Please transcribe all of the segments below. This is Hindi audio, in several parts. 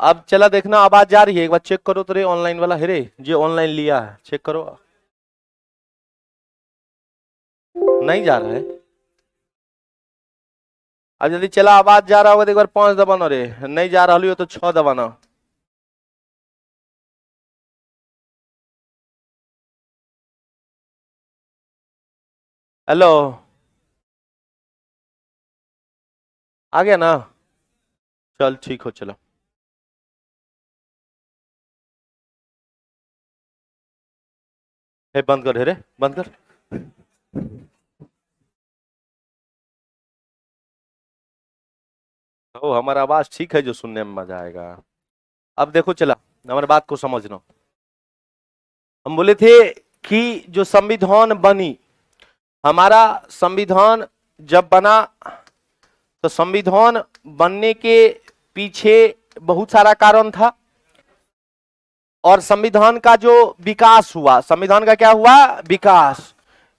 अब चला देखना आवाज जा रही है, एक बार चेक करो तो रे ऑनलाइन वाला है रे, जो ऑनलाइन लिया है चेक करो। नहीं जा रहा है। अब यदि चला आवाज जा रहा होगा तो एक बार 5 दबाना रे, नहीं जा रहा हो तो 6 दबाना। हेलो, आ गया ना? चल ठीक हो, चलो। हे बंद कर रे, बंद कर। ओ हमारा आवाज ठीक है जो सुनने में मजा आएगा। अब देखो चला, हमारी बात को समझना। हम बोले थे कि जो संविधान बनी, हमारा संविधान जब बना तो संविधान बनने के पीछे बहुत सारा कारण था। और संविधान का जो विकास हुआ, संविधान का क्या हुआ? विकास।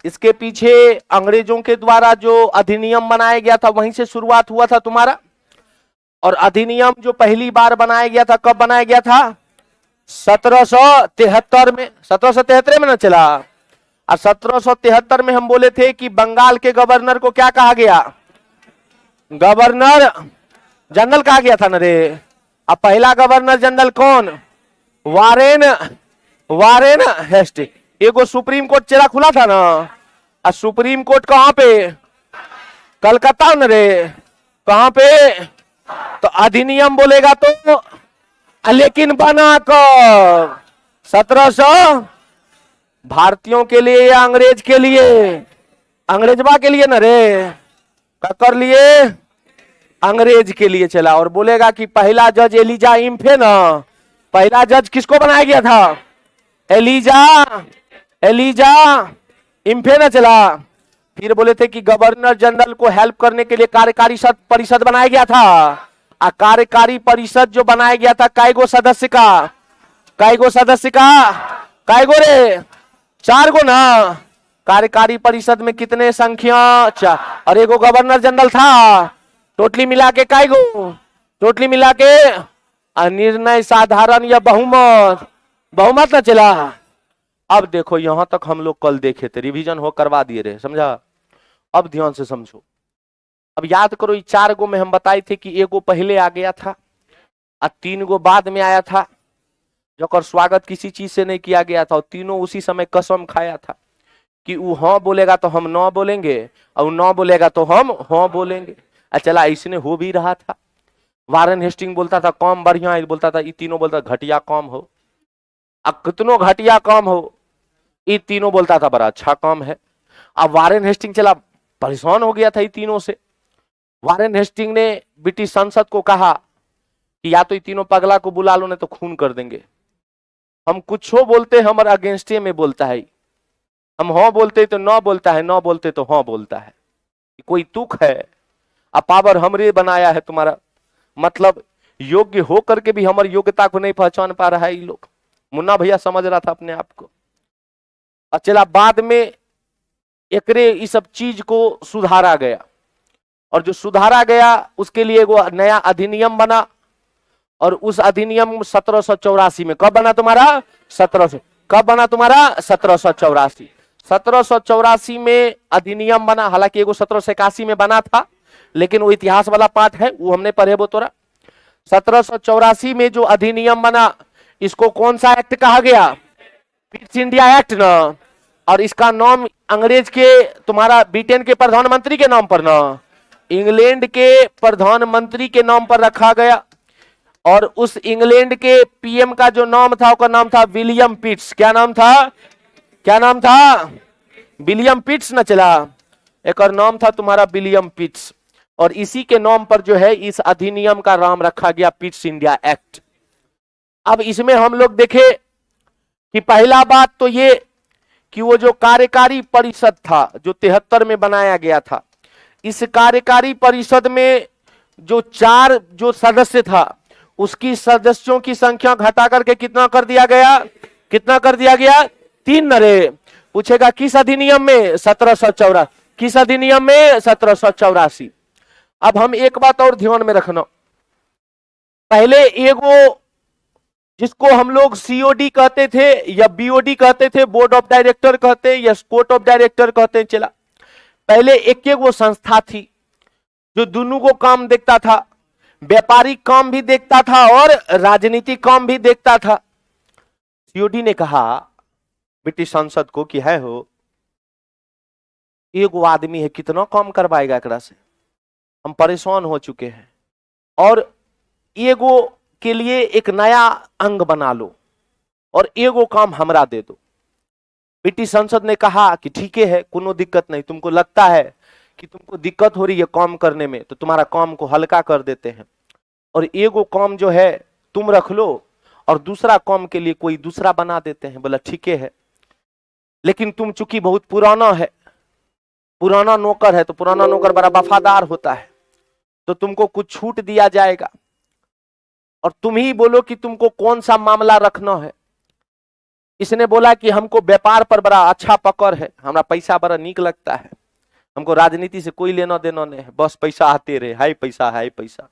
इसके पीछे अंग्रेजों के द्वारा जो अधिनियम बनाया गया था वहीं से शुरुआत हुआ था तुम्हारा। और अधिनियम जो पहली बार बनाया गया था, कब बनाया गया था? 1773 में। 1773 में ना चला। और 1773 में हम बोले थे कि बंगाल के गवर्नर को क्या कहा गया? गवर्नर जनरल कहा गया था ना रे। अब पहला गवर्नर जनरल कौन? Warren Warren Hasting. एगो सुप्रीम कोर्ट चला खुला था ना। और सुप्रीम कोर्ट कहां पे? कलकत्ता न रे। कहां पे? तो अधिनियम बोलेगा तो, लेकिन बना कब? 1700। भारतीयों के लिए या अंग्रेज के लिए? अंग्रेजबा के लिए न रे। कर लिए अंग्रेज के लिए चला। और बोलेगा कि पहला जज एलिजा इम्फे ना, पहला जज किसको बनाया गया था? एलिजा इम्फे ना चला। फिर बोले थे कि गवर्नर जनरल को हेल्प करने के लिए कार्यकारी परिषद बनाया गया था। और कार्यकारी परिषद जो बनाया गया था, काईगो सदस्य का? काईगो सदस्य का? काईगो रे? 4 गो ना। कार्यकारी परिषद में कितने संख्या? 4। और एगो गवर्नर जनरल था। टोटली मिला के काईगो? टोटली मिला के निर्णय साधारण या बहुमत? बहुमत ना चला। अब देखो यहां तक हम लोग कल देखे थे, रिवीजन हो करवा दिए रे, समझा? अब ध्यान से समझो। अब याद करो, 4 गो में हम बताए थे कि एगो पहले आ गया था और 3 गो बाद में आया था, जो स्वागत किसी चीज से नहीं किया गया था। और तीनों उसी समय कसम खाया था कि वो हाँ बोलेगा तो हम न बोलेंगे, और न बोलेगा तो हम हाँ बोलेंगे। चला इसने हो भी रहा था। वारेन हेस्टिंग बोलता था काम बढ़िया है, बोलता था ये तीनों बोलता घटिया काम हो। अब कितनों घटिया काम हो, ये तीनों बोलता था बड़ा अच्छा काम है। अब वारेन हेस्टिंग चला परेशान हो गया था ये तीनों से। वारेन हेस्टिंग ने ब्रिटिश संसद को कहा कि या तो ये तीनों पगला को बुला लो, नहीं तो खून कर देंगे। हम कुछ हो बोलते हमारे अगेंस्टे में बोलता है, हम हाँ बोलते तो न बोलता है, न बोलते तो हाँ बोलता है। कोई तुक है? अब पावर हमरे बनाया है तुम्हारा, मतलब योग्य हो करके भी हमारी योग्यता को नहीं पहचान पा रहा है ये लोग। मुन्ना भैया समझ रहा था अपने आप को। चला बाद में एकरे इस सब चीज को सुधारा गया। और जो सुधारा गया उसके लिए वो नया अधिनियम बना। और उस अधिनियम 1784 में, कब बना तुम्हारा? 1700। कब बना तुम्हारा? 1784। 1784 में अधिनियम बना। हालांकि एगो 1781 में बना था, लेकिन वो इतिहास वाला पार्ट है, वो हमने पढ़े वो तोरा। 1784 में जो अधिनियम बना, इसको कौन सा एक्ट कहा गया? पिट्स इंडिया एक्ट ना। और इसका नाम अंग्रेज के, तुम्हारा ब्रिटेन के प्रधानमंत्री के नाम पर ना, इंग्लैंड के प्रधानमंत्री के नाम पर रखा गया। और उस इंग्लैंड के पीएम का जो नाम था, उसका नाम था विलियम पिट्स। क्या नाम था? क्या नाम था? विलियम पिट्स न चला। एक और नाम था तुम्हारा विलियम पिट्स। और इसी के नाम पर जो है इस अधिनियम का नाम रखा गया पिट्स इंडिया एक्ट। अब इसमें हम लोग देखे कि पहला बात तो ये कि वो जो कार्यकारी परिषद था जो 73 में बनाया गया था, इस कार्यकारी परिषद में जो 4 जो सदस्य था, उसकी सदस्यों की संख्या घटा करके कितना कर दिया गया? कितना कर दिया गया? 3 नरे। पूछेगा किस अधिनियम में? 1784। किस अधिनियम में? 1784। अब हम एक बात और ध्यान में रखना, पहले एगो जिसको हम लोग सीओडी कहते थे या बीओडी कहते थे, बोर्ड ऑफ डायरेक्टर कहते हैं या कोर्ट ऑफ डायरेक्टर कहते हैं, चला पहले एक एक वो संस्था थी जो दोनों को काम देखता था, व्यापारिक काम भी देखता था और राजनीतिक काम भी देखता था। सीओडी ने कहा ब्रिटिश संसद को कि है हो एक आदमी है, कितना काम करवाएगा एकरा से, हम परेशान हो चुके हैं, और एगो के लिए एक नया अंग बना लो और एगो काम हमरा दे दो। ब्रिटिश संसद ने कहा कि ठीक है, कोनो दिक्कत नहीं, तुमको लगता है कि तुमको दिक्कत हो रही है काम करने में तो तुम्हारा काम को हल्का कर देते हैं, और एगो काम जो है तुम रख लो और दूसरा काम के लिए कोई दूसरा बना देते हैं। बोला ठीक है, लेकिन तुम चूंकि बहुत पुराना है, पुराना नौकर है, तो पुराना नौकर बड़ा वफादार होता है, तो तुमको कुछ छूट दिया जाएगा और तुम ही बोलो कि तुमको कौन सा मामला रखना है। इसने बोला कि हमको व्यापार पर बड़ा अच्छा पकड़ है, हमारा पैसा बड़ा नीक लगता है, हमको राजनीति से कोई लेना देना नहीं है, बस पैसा आते रहे, हाय पैसा हाय पैसा,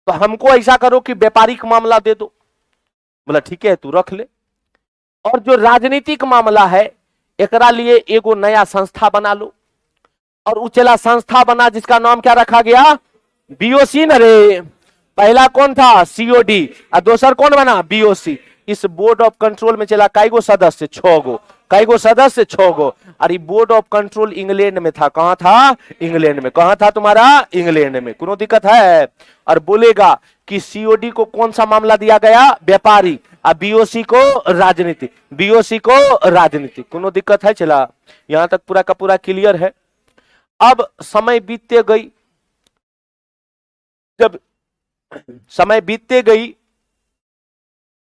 तो हमको ऐसा करो कि व्यापारिक मामला दे दो। बोला ठीक है, तू रख ले, और जो राजनीतिक मामला है एकरा लिए एगो नया संस्था बना लो। और उचला संस्था बना जिसका नाम क्या रखा गया, बीओसी। न रे पहला कौन था, सीओडी, और दूसर कौन बना, बीओसी। इस बोर्ड ऑफ कंट्रोल में चला काईगो सदस्य, 6 गो, काईगो सदस्य 6 गो। और बोर्ड ऑफ कंट्रोल इंग्लैंड में था, कहां था, इंग्लैंड में। कहां था तुम्हारा, इंग्लैंड में, कोनो दिक्कत है। और बोलेगा कि सीओडी को कौन सा मामला दिया गया, व्यापारी, और बीओसी को राजनीति, बीओसी को राजनीति, कोनो दिक्कत है। चला यहां तक पूरा का पूरा क्लियर है। अब समय बीतते गई, जब समय बीतते गई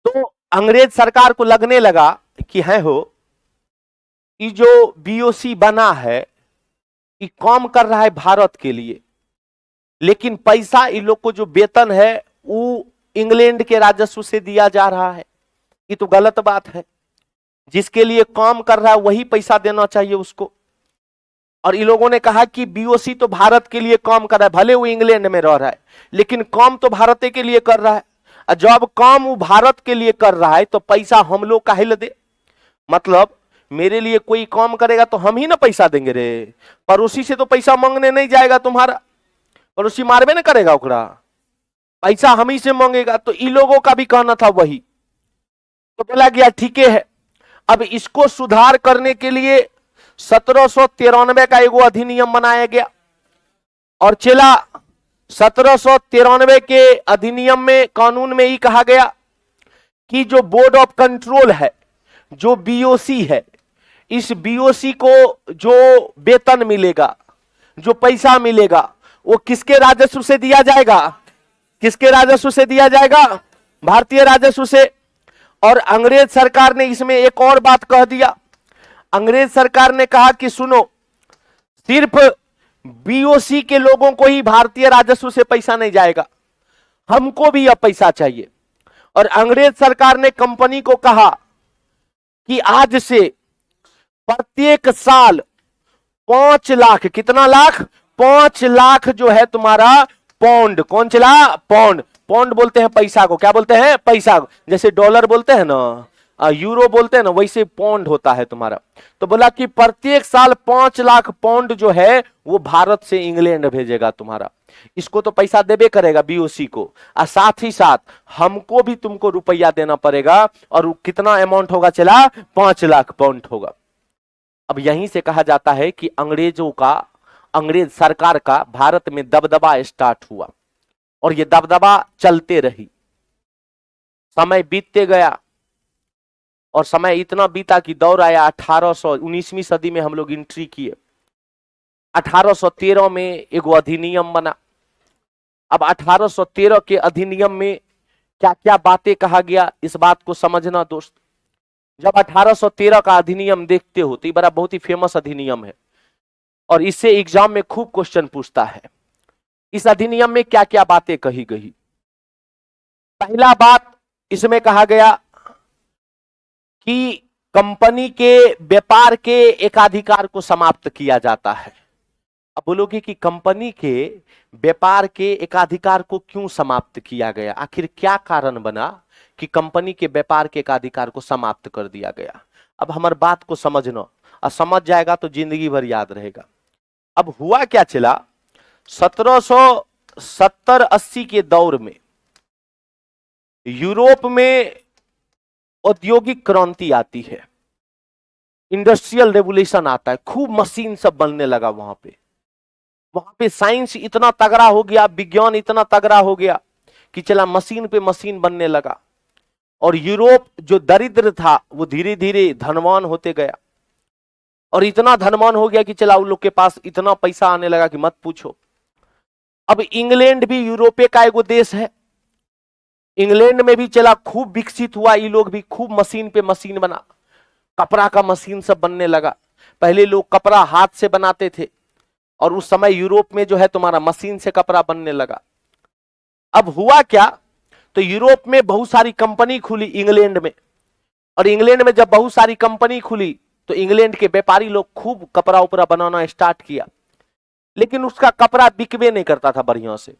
तो अंग्रेज सरकार को लगने लगा कि है हो ये जो बीओसी बना है ये काम कर रहा है भारत के लिए, लेकिन पैसा इन लोग को जो वेतन है वो इंग्लैंड के राजस्व से दिया जा रहा है, ये तो गलत बात है। जिसके लिए काम कर रहा है वही पैसा देना चाहिए उसको। और इन लोगों ने कहा कि बीओसी तो भारत के लिए काम कर रहा है, भले वो इंग्लैंड में रह रहा है लेकिन काम तो भारत के लिए कर रहा है, और जब काम वो भारत के लिए कर रहा है तो पैसा हम लोग काहे ले दे। मतलब मेरे लिए कोई काम करेगा तो हम ही ना पैसा देंगे रे, पड़ोसी से तो पैसा मांगने नहीं जाएगा तुम्हारा, पड़ोसी मारबे ना करेगा ओकरा, पैसा हम ही से मांगेगा। तो इन लोगों का भी कहना था वही, तो बोला गया ठीक है। अब इसको सुधार करने के लिए 1793 का एगो अधिनियम बनाया गया, और चला 1793 के अधिनियम में, कानून में ही कहा गया कि जो बोर्ड ऑफ कंट्रोल है, जो बीओसी है, इस बीओसी को जो वेतन मिलेगा, जो पैसा मिलेगा, वो किसके राजस्व से दिया जाएगा, किसके राजस्व से दिया जाएगा, भारतीय राजस्व से। और अंग्रेज सरकार ने इसमें एक और बात कह दिया, अंग्रेज सरकार ने कहा कि सुनो, सिर्फ बीओसी के लोगों को ही भारतीय राजस्व से पैसा नहीं जाएगा, हमको भी यह पैसा चाहिए। और अंग्रेज सरकार ने कंपनी को कहा कि आज से प्रत्येक साल 5 लाख, कितना लाख, 5 लाख जो है तुम्हारा पौंड, कौन चला, पौंड, पौंड बोलते हैं पैसा को, क्या बोलते हैं, पैसा को, जैसे डॉलर बोलते हैं ना, यूरो बोलते हैं ना, वैसे पौंड होता है तुम्हारा। तो बोला कि प्रत्येक साल 5 लाख पौंड जो है वो भारत से इंग्लैंड भेजेगा तुम्हारा, इसको तो पैसा देबे करेगा बीओसी को, और साथ ही साथ हमको भी तुमको रुपया देना पड़ेगा। और कितना अमाउंट होगा, चला 5 लाख पौंड होगा। अब यहीं से कहा जाता है कि अंग्रेजों का, अंग्रेज सरकार का भारत में दबदबा स्टार्ट हुआ, और ये दबदबा चलते रही। समय बीतते गया, और समय इतना बीता कि दौर आया 19वीं सदी में, हम लोग एंट्री किए। 1813 में एक अधिनियम बना। अब 1813 के अधिनियम में क्या क्या बातें कहा गया, इस बात को समझना दोस्त। जब 1813 का अधिनियम देखते हो तो ये बड़ा बहुत ही फेमस अधिनियम है, और इससे एग्जाम में खूब क्वेश्चन पूछता है। इस अधिनियम में क्या क्या बातें कही गई। पहला बात इसमें कहा गया कि कंपनी के व्यापार के एकाधिकार को समाप्त किया जाता है। अब बोलोगे कि कंपनी के व्यापार के एकाधिकार को क्यों समाप्त किया गया, आखिर क्या कारण बना कि कंपनी के व्यापार के एकाधिकार को समाप्त कर दिया गया। अब हमारी बात को समझना, और समझ जाएगा तो जिंदगी भर याद रहेगा। अब हुआ क्या चला, 1770-80 के दौर में यूरोप में औद्योगिक क्रांति आती है, इंडस्ट्रियल रेवोल्यूशन आता है, खूब मशीन सब बनने लगा। वहां पे साइंस इतना तगड़ा हो गया, विज्ञान इतना तगड़ा हो गया कि चला मशीन पे मशीन बनने लगा। और यूरोप जो दरिद्र था वो धीरे धीरे धनवान होते गया, और इतना धनवान हो गया कि चला उन लोग के पास इतना पैसा आने लगा कि मत पूछो। अब इंग्लैंड भी यूरोपे का एगो देश है, इंग्लैंड में भी चला खूब विकसित हुआ, ये लोग भी खूब मशीन पे मशीन बना, कपड़ा का मशीन सब बनने लगा। पहले लोग कपड़ा हाथ से बनाते थे, और उस समय यूरोप में जो है तुम्हारा मशीन से कपड़ा बनने लगा। अब हुआ क्या, तो यूरोप में बहुत सारी कंपनी खुली इंग्लैंड में, और इंग्लैंड में जब बहुत सारी कंपनी खुली तो इंग्लैंड के व्यापारी लोग खूब कपड़ा उपड़ा बनाना स्टार्ट किया, लेकिन उसका कपड़ा बिकवे नहीं करता था बढ़िया से।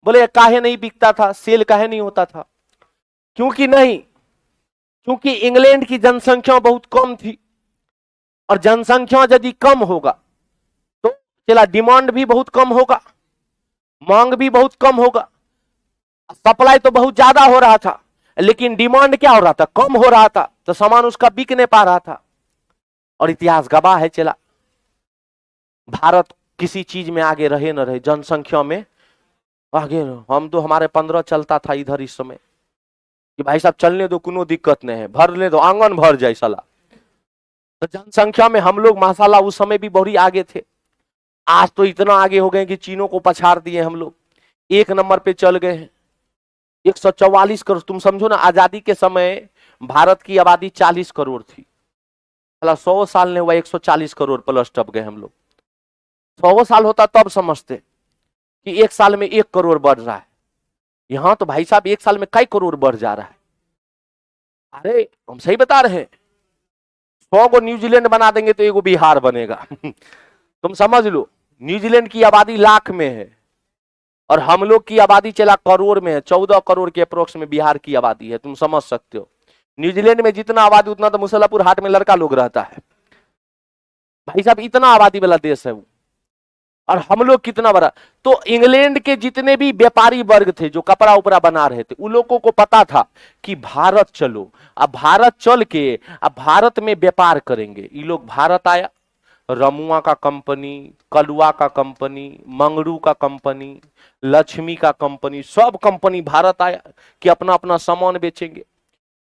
बोले काहे नहीं बिकता था, सेल काहे नहीं होता था? क्योंकि इंग्लैंड की जनसंख्या बहुत कम थी, और जनसंख्या यदि कम होगा तो चला डिमांड भी बहुत कम होगा, मांग भी बहुत कम होगा। सप्लाई तो बहुत ज्यादा हो रहा था, लेकिन डिमांड क्या हो रहा था, कम हो रहा था, तो सामान उसका बिक नहीं पा रहा था। और इतिहास गवाह है चला, भारत किसी चीज में आगे रहे न रहे, जनसंख्या में आगे। हम तो हमारे 15 चलता था इधर इस समय कि भाई साहब चलने दो, कोनो दिक्कत नहीं है, भरने दो, आंगन भर जाए साला। तो जनसंख्या में हम लोग माशाल्लाह उस समय भी बहुत आगे थे। आज तो इतना आगे हो गए कि चीनों को पछाड़ दिए हम लोग, 1 नंबर पे चल गए हैं। 144 करोड़, तुम समझो ना, आजादी के समय भारत की आबादी 40 करोड़ थी, 100 साल ने हुआ 140 करोड़ प्लस टप गए हम लोग। 100 साल होता तब समझते कि 1 साल में 1 करोड़ बढ़ रहा है। यहां तो भाई साहब 1 साल में कई करोड़ बढ़ जा रहा है। अरे हम सही बता रहे हैं, 100 को न्यूजीलैंड बना देंगे तो एगो बिहार बनेगा। तुम समझ लो, न्यूजीलैंड की आबादी लाख में है, और हम लोग की आबादी चला करोड़ में है, 14 करोड़ के अप्रोक्स में बिहार की आबादी है। तुम समझ सकते हो, न्यूजीलैंड में जितना आबादी उतना तो मुसल्लापुर हाट में लड़का लोग रहता है। भाई साहब इतना आबादी वाला देश है वो, और हम लोग कितना बड़ा। तो इंग्लैंड के जितने भी व्यापारी वर्ग थे जो कपड़ा उपड़ा बना रहे थे, उन लोगों को पता था कि भारत चलो, अब भारत चल के अब भारत में व्यापार करेंगे। ये लोग भारत आया, रमुआ का कंपनी, कलुआ का कंपनी, मंगरू का कंपनी, लक्ष्मी का कंपनी, सब कंपनी भारत आया कि अपना अपना सामान बेचेंगे।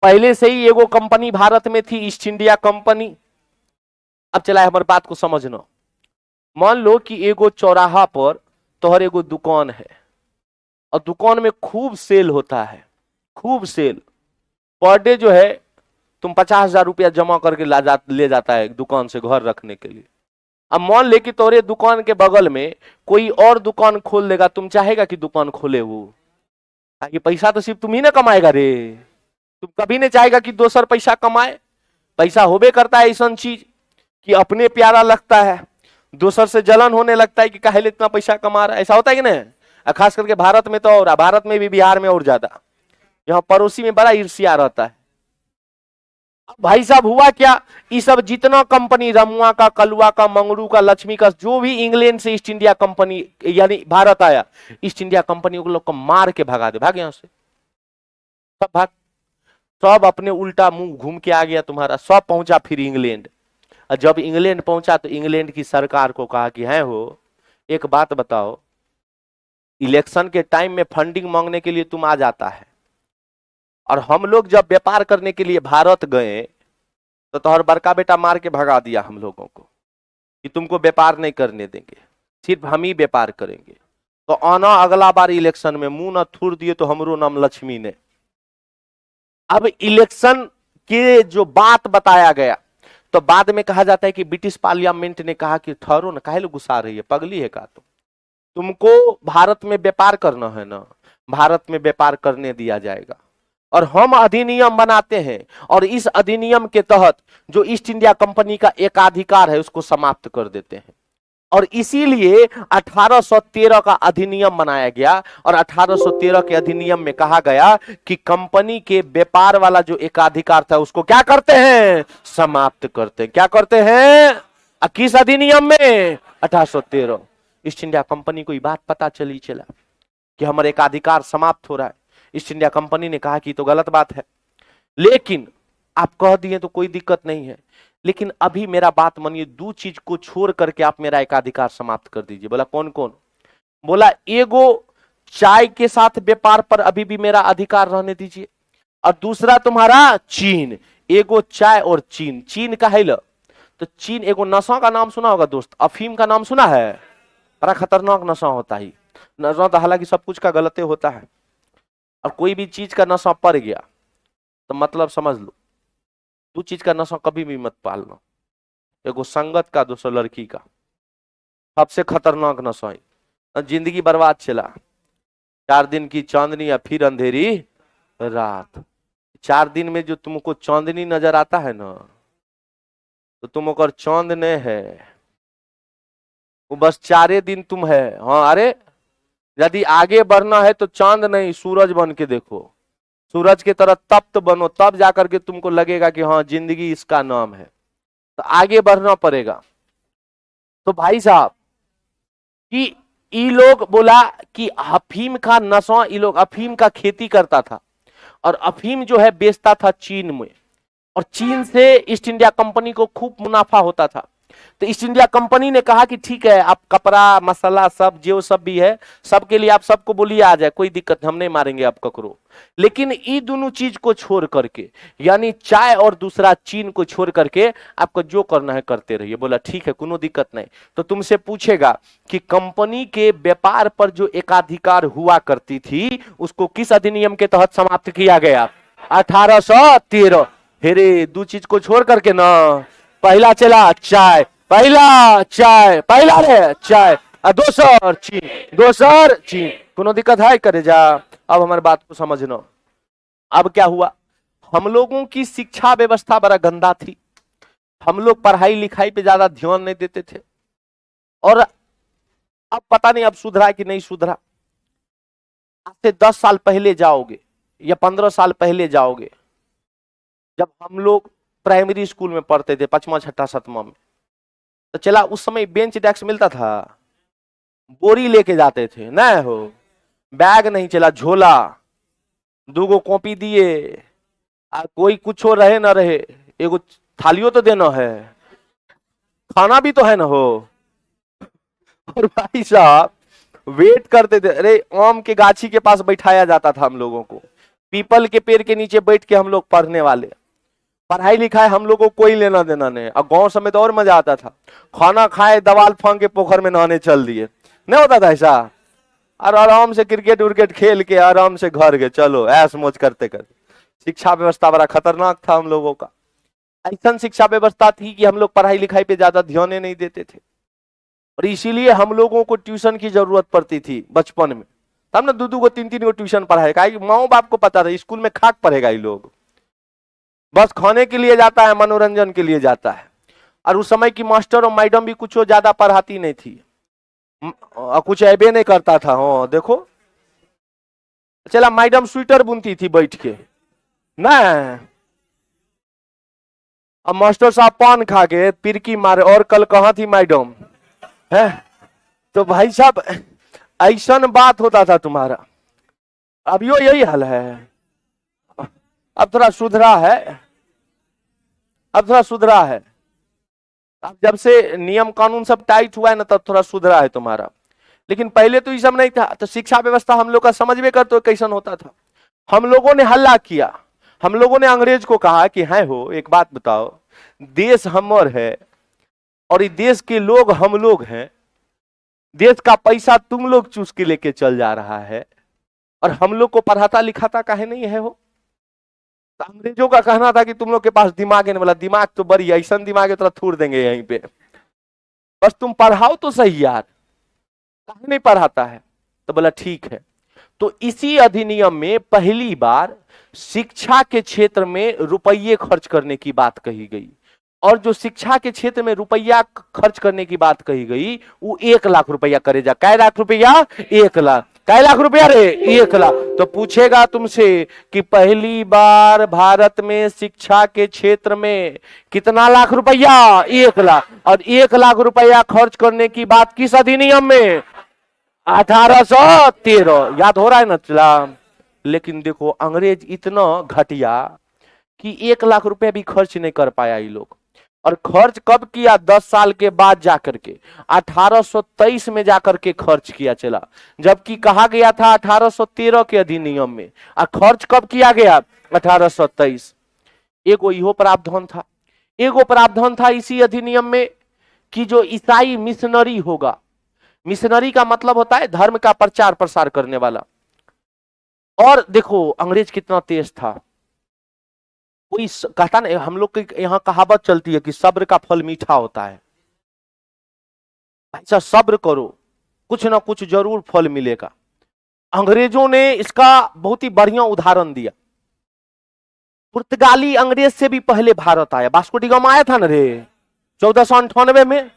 पहले से ही एगो कंपनी भारत में थी, ईस्ट इंडिया कंपनी। अब चला हमारी बात को समझना, मान लो कि एगो चौराहा पर तोहर एगो दुकान है, और दुकान में खूब सेल होता है, खूब सेल। पर डे जो है तुम 50,000 रुपया जमा करके ले जाता है दुकान से घर रखने के लिए। अब मान ले कि तोरे दुकान के बगल में कोई और दुकान खोल देगा, तुम चाहेगा कि दुकान खोले वो? ताकि पैसा तो सिर्फ तुम ही ना कमाएगा रे, तुम कभी नहीं चाहेगा कि दोसर पैसा कमाए। पैसा होबे करता है ऐसा चीज कि अपने प्यारा लगता है, दोसर से जलन होने लगता है कि काहे इतना पैसा कमा रहा है। ऐसा होता है कि नहीं? खास करके भारत में तो, और भारत में भी, बिहार में और ज्यादा, यहाँ पड़ोसी में बड़ा ईर्ष्या रहता है। भाई साहब हुआ क्या, ये सब जितना कंपनी, रमुआ का, कलुआ का, मंगरू का, लक्ष्मी का, जो भी इंग्लैंड से ईस्ट इंडिया कंपनी यानी भारत आया, ईस्ट इंडिया कंपनी को लोग को मार के भगा दे, भाग यहां से, सब भाग, सब अपने उल्टा मुंह घूम के आ गया तुम्हारा, सब पहुंचा फिर इंग्लैंड। और जब इंग्लैंड पहुंचा तो इंग्लैंड की सरकार को कहा कि है हो, एक बात बताओ, इलेक्शन के टाइम में फंडिंग मांगने के लिए तुम आ जाता है, और हम लोग जब व्यापार करने के लिए भारत गए तो तुम्हारा बड़का बेटा मार के भगा दिया हम लोगों को कि तुमको व्यापार नहीं करने देंगे, सिर्फ हम ही व्यापार करेंगे। तो आना अगला बार इलेक्शन में मुंह न थूर दिए तो हमरो नाम लक्ष्मी ने। अब इलेक्शन के जो बात बताया गया तो बाद में कहा जाता है कि ब्रिटिश पार्लियामेंट ने कहा कि ठहरो ना, काहे लोग गुस्सा रही है, पगली है का तुमको भारत में व्यापार करना है ना, भारत में व्यापार करने दिया जाएगा। और हम अधिनियम बनाते हैं, और इस अधिनियम के तहत जो ईस्ट इंडिया कंपनी का एकाधिकार है उसको समाप्त कर देते हैं। और इसीलिए 1813 का अधिनियम बनाया गया और 1813 के अधिनियम में कहा गया कि कंपनी के व्यापार वाला जो एकाधिकार था उसको क्या करते हैं, समाप्त करते हैं। क्या करते हैं, किस अधिनियम में, 1813। ईस्ट इंडिया कंपनी को ये बात पता चला कि हमारे एकाधिकार समाप्त हो रहा है। ईस्ट इंडिया कंपनी ने कहा कि तो गलत बात है, लेकिन आप कह दिए तो कोई दिक्कत नहीं है, लेकिन अभी मेरा बात मानिए, दो चीज को छोड़ करके आप मेरा एकाधिकार समाप्त कर दीजिए। बोला कौन कौन, बोला एगो चाय के साथ व्यापार पर अभी भी मेरा अधिकार रहने दीजिए, और दूसरा तुम्हारा चीन, एगो चाय और चीन। चीन का है तो चीन एगो नशा का नाम सुना होगा दोस्त, अफीम का नाम सुना है, बड़ा खतरनाक नशा होता है। नशा तो हालांकि सब कुछ का गलते होता है, और कोई भी चीज का नशा पड़ गया तो मतलब समझ लो, दो चीज का नशा कभी भी मत पालना, एगो संगत का, दूसरा लड़की का। सबसे खतरनाक नशा है, जिंदगी बर्बाद चला। 4 दिन की चांदनी या फिर अंधेरी रात। 4 दिन में जो तुमको चांदनी नजर आता है ना, तो तुम अगर चांद नहीं है, वो बस 4 दिन तुम है। हाँ, अरे यदि आगे बढ़ना है तो चांद नहीं सूरज बन के देखो, सूरज की तरह तप्त बनो, तब जाकर के तुमको लगेगा कि हाँ जिंदगी इसका नाम है। तो आगे बढ़ना पड़ेगा। तो भाई साहब कि ये लोग बोला कि अफीम का नशा, ये लोग अफीम का खेती करता था और अफीम जो है बेचता था चीन में, और चीन से ईस्ट इंडिया कंपनी को खूब मुनाफा होता था। तो ईस्ट इंडिया कंपनी ने कहा कि ठीक है, आप कपड़ा मसाला सब जो सब भी है सबके लिए आप सबको बोलिए आ जाए, कोई दिक्कत, हम नहीं मारेंगे आप ककरो। लेकिन ये दोनों चीज को छोड़ करके, यानी चाय और दूसरा चीन को छोड़ करके आपको जो करना है करते रहिए। बोला ठीक है, कोनो दिक्कत नहीं। तो तुमसे पूछेगा कि कंपनी के व्यापार पर जो एकाधिकार हुआ करती थी उसको किस अधिनियम के तहत समाप्त किया गया, 1813। हेरे दो चीज को छोड़ करके ना, पहला चला चाय, पहला चाय, पहला रे चाय, दोसर चीन, दोसर चीन। कोनो दिक्कत है करे जा। अब हमारी बात को समझना। अब क्या हुआ, हम लोगों की शिक्षा व्यवस्था बड़ा गंदा थी, हम लोग पढ़ाई लिखाई पे ज्यादा ध्यान नहीं देते थे। और अब पता नहीं अब सुधरा कि नहीं सुधरा। आज से 10 साल पहले जाओगे या 15 साल पहले जाओगे, जब हम लोग प्राइमरी स्कूल में पढ़ते थे, 5वां 6ठा 7वां में, तो चला उस समय बेंच डेस्क मिलता था, बोरी लेके जाते थे ना हो, बैग नहीं चला, झोला, 2 कॉपी दिए, कोई कुछ हो रहे ना रहे, एगो थालियों तो देना है, खाना भी तो है ना हो। और भाई साहब वेट करते थे, अरे आम के गाछी के पास बैठाया जाता था हम लोगों को, पीपल के पेड़ के नीचे बैठ के हम लोग पढ़ने वाले। पढ़ाई लिखाई हम लोगों को कोई लेना देना नहीं। और गांव समय तो और मजा आता था, खाना खाए दवाल फांग के पोखर में नहाने चल दिए, नहीं होता था ऐसा। और आराम से क्रिकेट उर्केट खेल के आराम से घर गए, चलो ऐस मौज करते करते। शिक्षा व्यवस्था बड़ा खतरनाक था हम लोगों का। ऐसा शिक्षा व्यवस्था थी कि हम लोग पढ़ाई लिखाई पे ज्यादा ध्यान नहीं देते थे, और इसीलिए हम लोगों को ट्यूशन की जरूरत पड़ती थी बचपन में। तब ना 2-2 को 3-3 को ट्यूशन पढ़ाएगा, माँ बाप को पता था स्कूल में खाक पढ़ेगा ये लोग, बस खाने के लिए जाता है, मनोरंजन के लिए जाता है। और उस समय की मास्टर और मैडम भी कुछ ज्यादा पढ़ाती नहीं थी, कुछ ऐबे नहीं करता था। हाँ देखो, चला मैडम स्वेटर बुनती थी बैठ के ना, अब मास्टर साहब पान खा के पिरकी मारे, और कल कहाँ थी मैडम है। तो भाई साहब ऐसा बात होता था तुम्हारा। अब यो यही हाल है। अब थोड़ा सुधरा है, अब थोड़ा सुधरा है। अब जब से नियम कानून सब टाइट हुआ है ना, तब थोड़ा सुधरा है तुम्हारा। लेकिन पहले तो ये सब नहीं था। तो शिक्षा व्यवस्था हम लोग का समझ में कर तो कैसन होता था। हम लोगों ने हल्ला किया, हम लोगों ने अंग्रेज को कहा कि है हो एक बात बताओ, देश हमर है और ये देश के लोग हम लोग हैं, देश का पैसा तुम लोग चूस के लेके चल जा रहा है, और हम लोग को पढ़ाता लिखाता काहे नहीं है हो। तो अंग्रेजों का कहना था कि तुम लोग के पास दिमाग है। बोला दिमाग तो बड़ी, ऐसा दिमाग है तो थूर देंगे यहीं पे, बस तुम पढ़ाओ तो सही यार, काहे नहीं पढ़ाता है। तो बोला ठीक है। तो इसी अधिनियम में पहली बार शिक्षा के क्षेत्र में रुपये खर्च करने की बात कही गई। और जो शिक्षा के क्षेत्र में रुपया खर्च करने की बात कही गई वो 1 लाख रुपया करे जा। कै लाख रुपया? 1 लाख। कै लाख रुपया रे? 1 लाख। तो पूछेगा तुमसे कि पहली बार भारत में शिक्षा के क्षेत्र में कितना लाख रुपया? 1 लाख। और 1 लाख रुपया खर्च करने की बात किस अधिनियम में? 1813। याद हो रहा है ना चला? लेकिन देखो अंग्रेज इतना घटिया कि 1 लाख रुपया भी खर्च नहीं कर पाया ये लोग। और खर्च कब किया? 10 साल के बाद जाकर के 1823 में जाकर के खर्च किया चला, जबकि कहा गया था 1813 के अधिनियम में। और खर्च कब किया गया? 1823। एगो इहो प्रावधान था, एगो प्रावधान था इसी अधिनियम में कि जो ईसाई मिशनरी होगा, मिशनरी का मतलब होता है धर्म का प्रचार प्रसार करने वाला। और देखो अंग्रेज कितना तेज था, कोई कहता नहीं, हम लोग के यहाँ कहावत चलती है कि सब्र का फल मीठा होता है। ऐसा सब्र करो, कुछ ना कुछ जरूर फल मिलेगा। अंग्रेजों ने इसका बहुत ही बढ़िया उदाहरण दिया। पुर्तगाली अंग्रेज से भी पहले भारत आया, वास्को डी गामा आया था ना रे 1498 में।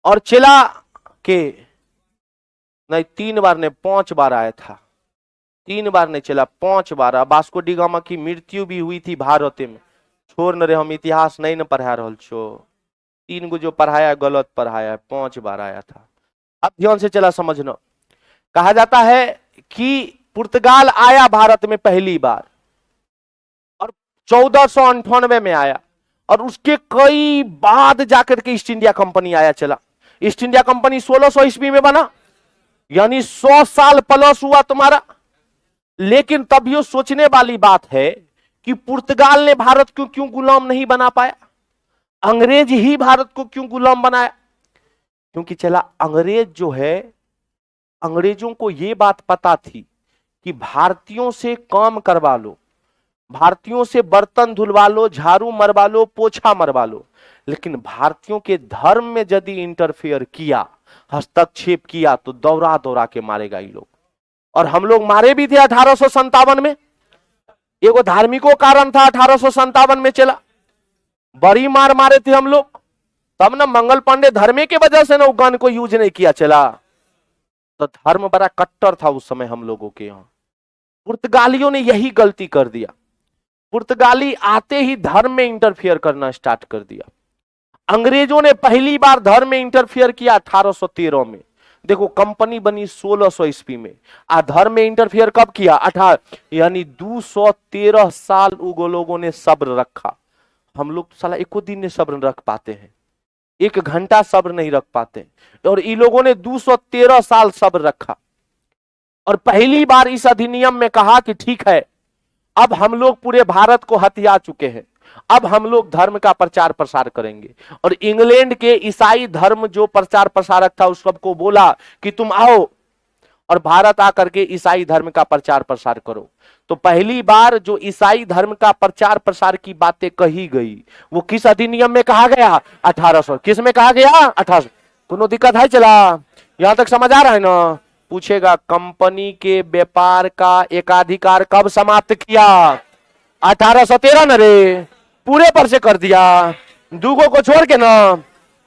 और चिला के नहीं 3 बार ने 5 बार आया था, 3 बार नहीं चला 5 बार। वास्को डी गामा की मृत्यु भी हुई थी भारत में। छोड़ न रे, हम इतिहास नहीं न पढ़ा रहल छो, 3 गो जो पढ़ाया गलत पढ़ाया, 5 बार आया था। अब ध्यान से चला समझना। कहा जाता है कि पुर्तगाल आया भारत में पहली बार और 1498 में आया, और उसके कई बाद जाकर के ईस्ट इंडिया कंपनी आया चला। ईस्ट इंडिया कंपनी 1600 ईस्वी में बना, यानी 100 साल प्लस हुआ तुम्हारा। लेकिन तब ये सोचने वाली बात है कि पुर्तगाल ने भारत को क्यों गुलाम नहीं बना पाया, अंग्रेज ही भारत को क्यों गुलाम बनाया? क्योंकि चला अंग्रेज जो है, अंग्रेजों को यह बात पता थी कि भारतीयों से काम करवा लो, भारतीयों से बर्तन धुलवा लो, झाड़ू मरवा लो, पोछा मरवा लो, लेकिन भारतीयों के धर्म में यदि इंटरफेयर किया, हस्तक्षेप किया, तो दौड़ा दौड़ा के मारेगा ये लोग। और हम लोग मारे भी थे 1857 में। एगो धार्मिको कारण था 1857 में चला, बड़ी मार मारे थे हम लोग। तब ना मंगल पांडे धर्मे के वजह से ना गन को यूज नहीं किया चला। तो धर्म बड़ा कट्टर था उस समय हम लोगों के यहाँ। पुर्तगालियों ने यही गलती कर दिया, पुर्तगाली आते ही धर्म में इंटरफेयर करना स्टार्ट कर दिया। अंग्रेजों ने पहली बार धर्म में इंटरफेयर किया 1813 में। देखो कंपनी बनी 1600 ईस्वी में, आ धर्म में इंटरफेयर कब किया? 18, यानी 213 साल उगो लोगों ने सब्र रखा। हम लोग साला एको दिन ने सब्र रख पाते हैं, 1 घंटा सब्र नहीं रख पाते, और इन लोगों ने 213 साल सब्र रखा। और पहली बार इस अधिनियम में कहा कि ठीक है, अब हम लोग पूरे भारत को हथिया चुके हैं, अब हम लोग धर्म का प्रचार प्रसार करेंगे। और इंग्लैंड के ईसाई धर्म जो प्रचार प्रसारक था उस सबको बोला कि तुम आओ और भारत आकर के ईसाई धर्म का प्रचार प्रसार करो। तो पहली बार जो ईसाई धर्म का प्रचार प्रसार की बातें कही गई वो किस अधिनियम में कहा गया? 1800। किस में कहा गया? 1800। कोनो दिक्कत है चला? यहां तक समझ आ रहा है ना? पूछेगा कंपनी के व्यापार का एकाधिकार कब समाप्त किया? 1813 न रे, पूरे पर से कर दिया, दूगो को छोड़ के ना।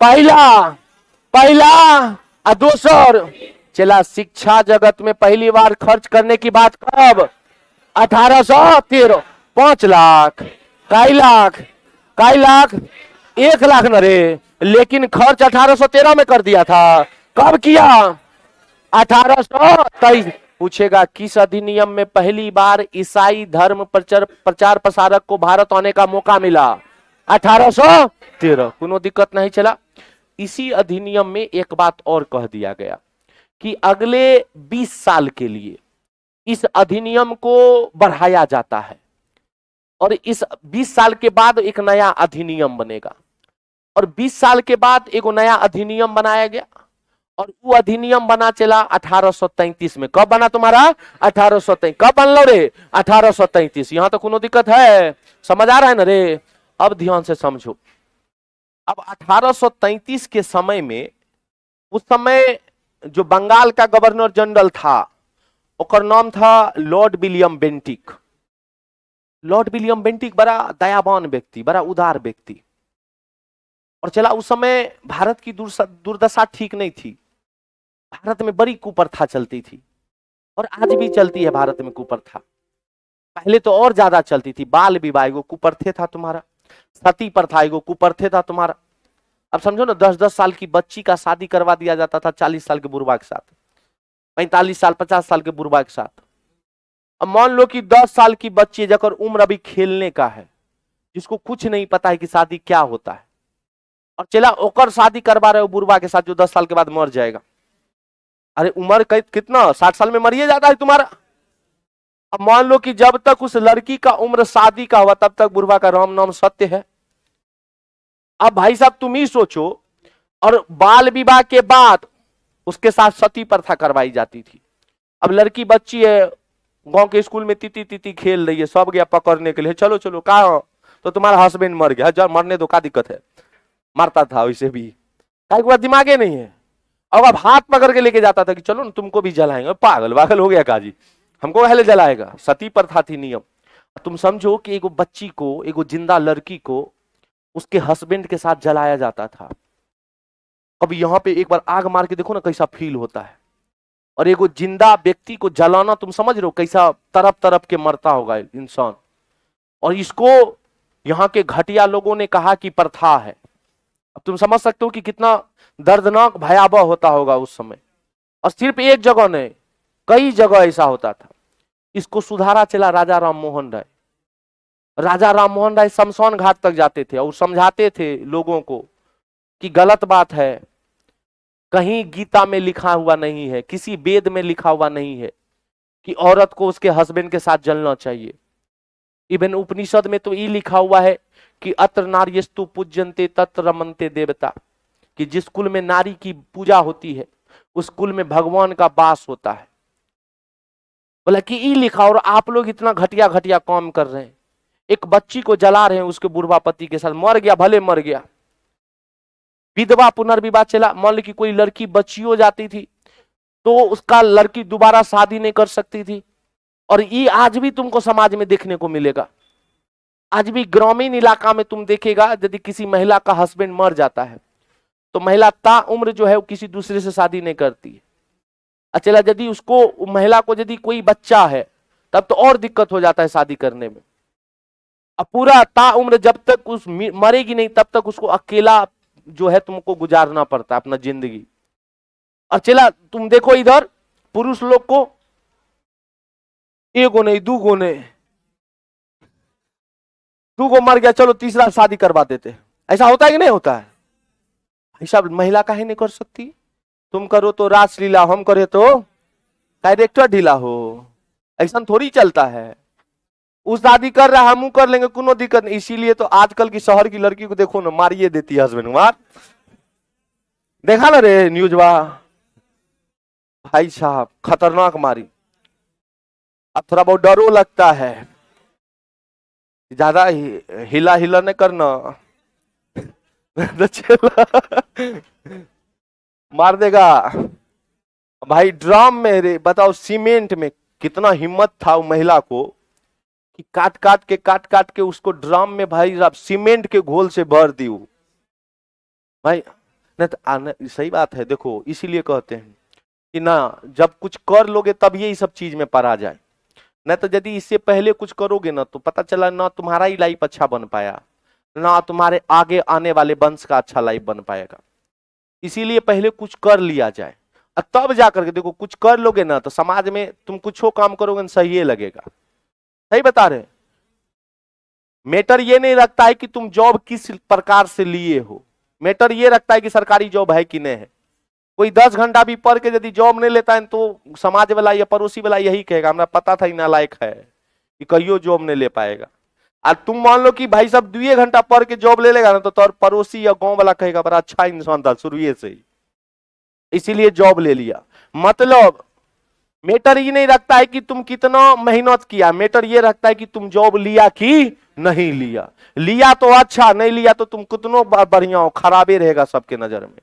पहला और दूसर चला। शिक्षा जगत में पहली बार खर्च करने की बात कब? 1813। 5 लाख, कई लाख, 1 लाख न रे, लेकिन खर्च 1813 में कर दिया था। कब किया? 1823। पूछेगा किस अधिनियम में पहली बार ईसाई धर्म प्रचार प्रसारक को भारत आने का मौका मिला? 1813। कोनो दिक्कत नहीं चला। इसी अधिनियम में एक बात और कह दिया गया कि अगले 20 साल के लिए इस अधिनियम को बढ़ाया जाता है, और इस 20 साल के बाद एक नया अधिनियम बनेगा, और 20 साल के बाद एक नया अधिनियम बनाया गया, और वो अधिनियम बना चला 1833 में। कब बना तुम्हारा? 1833। कब बन लो रे? 1833। यहां तो कोनो दिक्कत है? समझ आ रहा है ना रे? अब ध्यान से समझो। अब 1833 के समय में, उस समय जो बंगाल का गवर्नर जनरल था उसका नाम था Lord William Bentinck. Lord William Bentinck बड़ा दयावान व्यक्ति, बड़ा उदार व्यक्ति। और चला उस समय भारत की दुर्दशा ठीक नहीं थी, भारत में बड़ी कुप्रथा चलती थी और आज भी चलती है भारत में कुप्रथा। पहले तो और ज्यादा चलती थी, बाल विवाह एगो कुप्रथे था तुम्हारा, सती प्रथा एगो कुप्रथे था तुम्हारा। अब समझो ना, 10-10 साल की बच्ची का शादी करवा दिया जाता था 40 साल के बुढ़वा के साथ, 45 साल 50 साल के बुढ़वा के साथ। अब मान लो कि 10 साल की बच्ची जकर उम्र अभी खेलने का है, जिसको कुछ नहीं पता है कि शादी क्या होता है, और चला ओकर शादी करवा रहे हो बुढ़वा के साथ जो 10 साल के बाद मर जाएगा। अरे उम्र कितना, 60 साल में मरिए जाता है तुम्हारा। अब मान लो कि जब तक उस लड़की का उम्र शादी का हुआ तब तक बुढ़वा का राम नाम सत्य है। अब भाई साहब तुम ही सोचो, और बाल विवाह के बाद उसके साथ सती प्रथा करवाई जाती थी। अब लड़की बच्ची है, गांव के स्कूल में तीती तीती खेल रही है, सब गया पकड़ने के लिए, चलो चलो कहा तो तुम्हारा हस्बैंड मर गया, जब मरने दो, क्या दिक्कत है, मारता था वैसे भी, क्या दिमागे नहीं है। अब अब हाथ पकड़ के लेके जाता था कि चलो ना तुमको भी जलाएंगे, पागल वागल हो गया काजी, हमको पहले जलाएगा। सती प्रथा थी नियम। तुम समझो कि एगो बच्ची को, एगो जिंदा लड़की को उसके हस्बैंड के साथ जलाया जाता था। अब यहाँ पे एक बार आग मार के देखो ना कैसा फील होता है, और एगो जिंदा व्यक्ति को जलाना, तुम समझ रहे हो कैसा तरफ तरफ के मरता होगा इंसान। और इसको यहाँ के घटिया लोगों ने कहा कि प्रथा है। अब तुम समझ सकते हो कि कितना दर्दनाक भयावह होता होगा उस समय। और सिर्फ एक जगह नहीं, कई जगह ऐसा होता था। इसको सुधारा चला राजा राम मोहन राय। राजा राम मोहन राय शमशान घाट तक जाते थे और समझाते थे लोगों को कि गलत बात है, कहीं गीता में लिखा हुआ नहीं है, किसी वेद में लिखा हुआ नहीं है कि औरत को उसके हस्बैंड के साथ जलना चाहिए। इवन उपनिषद में तो ये लिखा हुआ है कि अत्र नार्यस्तु पूज्यन्ते तत्र रमन्ते देवता, कि जिस कुल में नारी की पूजा होती है उस कुल में भगवान का वास होता है। बोला कि ये लिखा, और आप लोग इतना घटिया घटिया काम कर रहे हैं। एक बच्ची को जला रहे हैं उसके बुढ़वा पति के साथ, मर गया भले मर गया। विधवा पुनर्विवाह चला, मान लो कि कोई लड़की बच्ची हो जाती थी तो उसका लड़की दोबारा शादी नहीं कर सकती थी। और ये आज भी तुमको समाज में देखने को मिलेगा। आज भी ग्रामीण इलाका में तुम देखेगा, यदि किसी महिला का हस्बैंड मर जाता है तो महिला ता उम्र जो है वो किसी दूसरे से शादी नहीं करती है। अच्छा, यदि उसको, महिला को यदि कोई बच्चा है तब तो और दिक्कत हो जाता है शादी करने में। अब पूरा ता उम्र जब तक उस मरेगी नहीं तब तक उसको अकेला जो है तुमको गुजारना पड़ता है अपना जिंदगी। और चला तुम देखो इधर पुरुष लोग को एगो नहीं दूगो नहीं, दूगो मर गया चलो तीसरा शादी करवा देते। ऐसा होता है कि नहीं होता है? ऐसा महिला काहे नहीं कर सकती? तुम करो तो रासलीला, हम करे तो डायरेक्टर ढीला हो, ऐसा थोड़ी चलता है। उस शादी कर रहा है हम कर लेंगे, कोनो दिक्कत नहीं। इसीलिए तो आजकल की शहर की लड़की को देखो ना, मारिए देती है हस्बैंड मार। देखा ना रे न्यूज वाह, भाई साहब खतरनाक मारी। अब थोड़ा बहुत डरो लगता है, ज्यादा हिला हिला नहीं करना मार देगा भाई। ड्राम में रे बताओ, सीमेंट में कितना हिम्मत था वो महिला को कि काट काट के उसको ड्राम में भाई सीमेंट के घोल से भर दी भाई। नहीं तो सही बात है, देखो इसीलिए कहते हैं कि ना जब कुछ कर लोगे तब ये सब चीज में पड़ा जाए, नहीं तो यदि इससे पहले कुछ करोगे ना तो पता चला ना तुम्हारा ही लाइफ अच्छा बन पाया, ना तुम्हारे आगे आने वाले वंश का अच्छा लाइफ बन पाएगा। इसीलिए पहले कुछ कर लिया जाए और तब जाकर के देखो, कुछ कर लोगे ना तो समाज में तुम कुछ काम करोगे ना सही लगेगा। सही बता रहे। मैटर ये नहीं रखता है कि तुम जॉब किस प्रकार से लिए हो, मैटर ये रखता है कि सरकारी जॉब है कि नहीं है। कोई 10 घंटा भी पढ़ के यदि जॉब नहीं लेता है तो समाज वाला या पड़ोसी वाला यही कहेगा हमरा पता था नालायक है कि कहियो जॉब नहीं ले पाएगा। और तुम मान लो कि भाई साहब 2 घंटा पढ़ के जॉब ले लेगा ना तो तोर पड़ोसी या गांव वाला कहेगा बड़ा अच्छा इंसान था शुरू से ही, इसीलिए जॉब ले लिया। मतलब मैटर ये नहीं रखता है कि तुम कितना मेहनत किया, मैटर ये रखता है कि तुम जॉब लिया कि नहीं लिया। लिया तो अच्छा, नहीं लिया तो तुम कितनो बढ़िया हो, खराबे रहेगा सबके नजर में।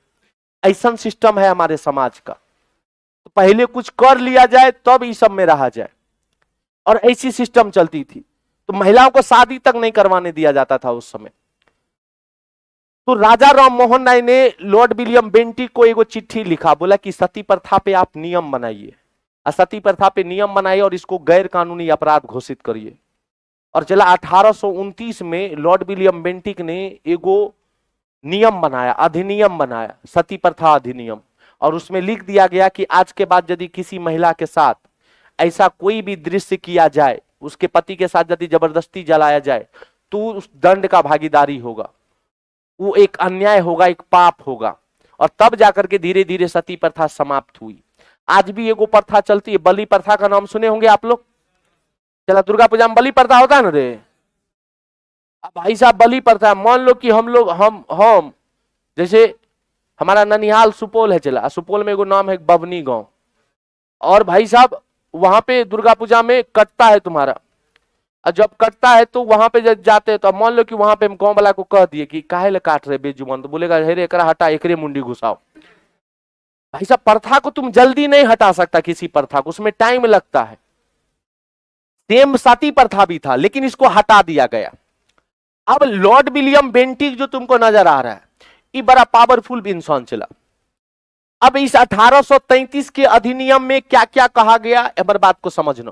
ऐसा सिस्टम है हमारे समाज का। तो पहले कुछ कर लिया जाए तब इस सब में रहा जाए, और ऐसी सिस्टम चलती थी। तो महिलाओं को शादी तक नहीं करवाने दिया जाता था उस समय। तो राजा राम मोहन राय ने लॉर्ड विलियम बेंटिक को एगो चिट्ठी लिखा, बोला कि सती प्रथा पे आप नियम बनाइए, सती प्रथा पे नियम बनाइए और इसको गैर कानूनी अपराध घोषित करिए। और चला 1829 में लॉर्ड विलियम बेंटिक ने एगो नियम बनाया, अधिनियम बनाया, सती प्रथा अधिनियम, और उसमें लिख दिया गया कि आज के बाद यदि किसी महिला के साथ ऐसा कोई भी दृश्य किया जाए, उसके पति के साथ यदि जबरदस्ती जलाया जाए, तो उस दंड का भागीदारी होगा, वो एक अन्याय होगा, एक पाप होगा। और तब जाकर के धीरे धीरे सती प्रथा समाप्त हुई। आज भी एगो प्रथा चलती है, बलि प्रथा का नाम सुने होंगे आप लोग। चला दुर्गा पूजा में बलि प्रथा होता है ना रे। अब भाई साहब बलि प्रथा, मान लो कि हम लोग हम जैसे हमारा ननिहाल सुपौल है, चला सुपौल में एगो नाम है बभनी गांव, और भाई साहब वहां पे दुर्गा पूजा में कटता है तुम्हारा, और जब कटता है तो वहां पे जब जाते हैं तो मान लो कि वहां पे हम गांव वाला को कह दिए कि काहे ले काट रहे बेजुबान, तो बोलेगा हेरे एकरा हटा, एकरे मुंडी घुसाओ। भाई साहब प्रथा को तुम जल्दी नहीं हटा सकता, किसी प्रथा को उसमें टाइम लगता है। सेम सती प्रथा भी था, लेकिन इसको हटा दिया गया। अब लॉर्ड विलियम बेंटिक जो तुमको नजर आ रहा है, ये बड़ा पावरफुल इंसान चला। अब इस 1833 के अधिनियम में क्या क्या कहा गया, हमारी बात को समझना।